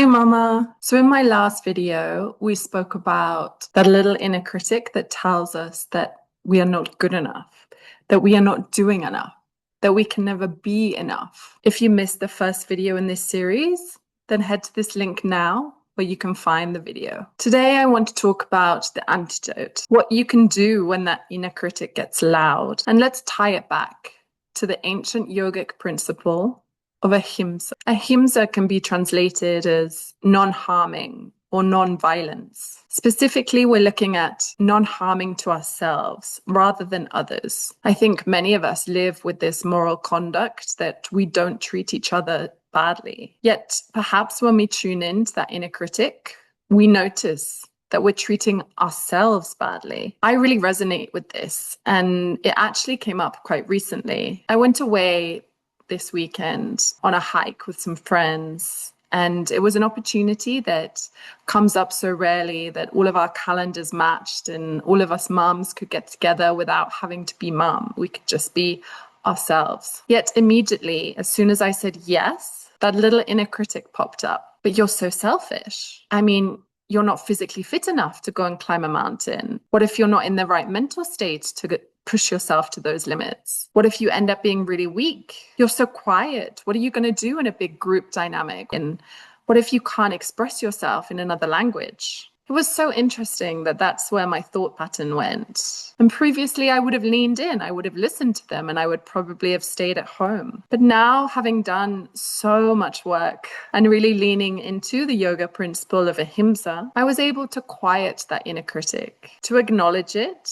Hi, Mama. So, in my last video, we spoke about that little inner critic that tells us that we are not good enough, that we are not doing enough, that we can never be enough. If you missed the first video in this series, then head to this link now where you can find the video. Today, I want to talk about the antidote, what you can do when that inner critic gets loud. And let's tie it back to the ancient yogic principle of ahimsa. Ahimsa can be translated as non-harming or non-violence. Specifically, we're looking at non-harming to ourselves rather than others. I think many of us live with this moral conduct that we don't treat each other badly. Yet, perhaps when we tune in to that inner critic, we notice that we're treating ourselves badly. I really resonate with this, and it actually came up quite recently. I went away this weekend on a hike with some friends, and it was an opportunity that comes up so rarely, that all of our calendars matched and all of us mums could get together without having to be mum. We could just be ourselves. Yet immediately, as soon as I said yes, that little inner critic popped up. But you're so selfish. I mean, you're not physically fit enough to go and climb a mountain. What if you're not in the right mental state to push yourself to those limits? What if you end up being really weak? You're so quiet. What are you going to do in a big group dynamic? And what if you can't express yourself in another language? It was so interesting that that's where my thought pattern went. And previously I would have leaned in, I would have listened to them, and I would probably have stayed at home. But now, having done so much work and really leaning into the yoga principle of ahimsa, I was able to quiet that inner critic, to acknowledge it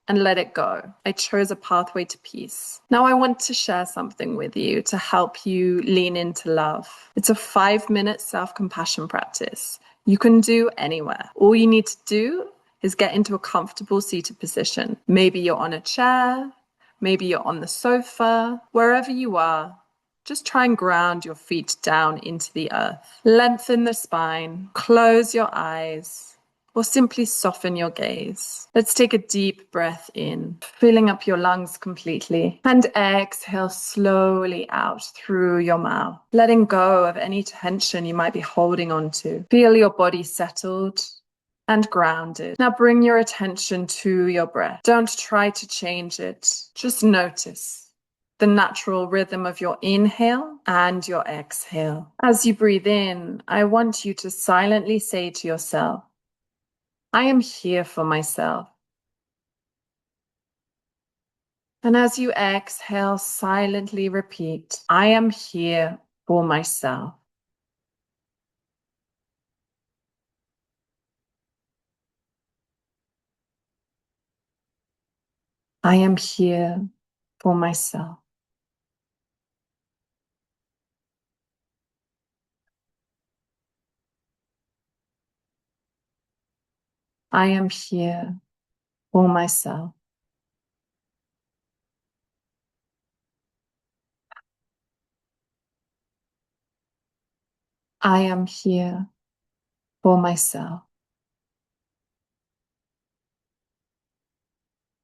and let it go. I chose a pathway to peace. Now I want to share something with you to help you lean into love. It's a 5-minute self-compassion practice you can do anywhere. All you need to do is get into a comfortable seated position. Maybe you're on a chair, maybe you're on the sofa, wherever you are. Just try and ground your feet down into the earth. Lengthen the spine, close your eyes, or simply soften your gaze. Let's take a deep breath in, filling up your lungs completely, and exhale slowly out through your mouth, letting go of any tension you might be holding on to. Feel your body settled and grounded. Now bring your attention to your breath. Don't try to change it. Just notice the natural rhythm of your inhale and your exhale. As you breathe in, I want you to silently say to yourself, I am here for myself. And as you exhale, silently repeat, I am here for myself. I am here for myself. I am here for myself. I am here for myself.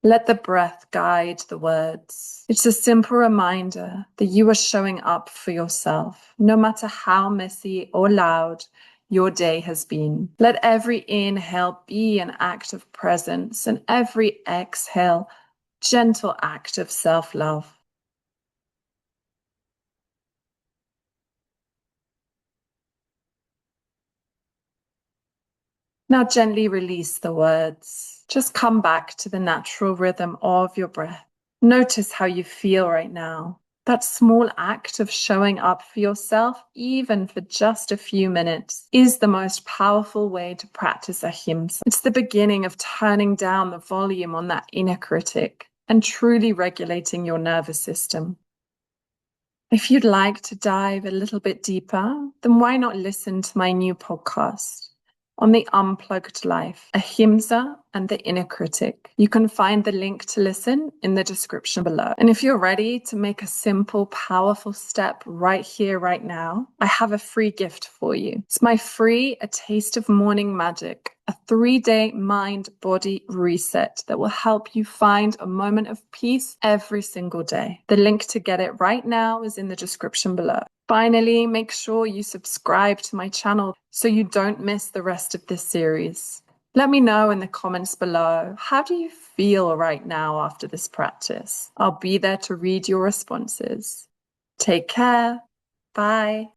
Let the breath guide the words. It's a simple reminder that you are showing up for yourself, no matter how messy or loud your day has been. Let every inhale be an act of presence, and every exhale, gentle act of self-love. Now gently release the words. Just come back to the natural rhythm of your breath. Notice how you feel right now. That small act of showing up for yourself, even for just a few minutes, is the most powerful way to practice ahimsa. It's the beginning of turning down the volume on that inner critic and truly regulating your nervous system. If you'd like to dive a little bit deeper, then why not listen to my new podcast on the unplugged life, ahimsa and the inner critic. You can find the link to listen in the description below. And if you're ready to make a simple, powerful step right here, right now, I have a free gift for you. It's my free A Taste of Morning Magic, a 3-day mind-body reset that will help you find a moment of peace every single day. The link to get it right now is in the description below. Finally, make sure you subscribe to my channel so you don't miss the rest of this series. Let me know in the comments below, how do you feel right now after this practice? I'll be there to read your responses. Take care. Bye.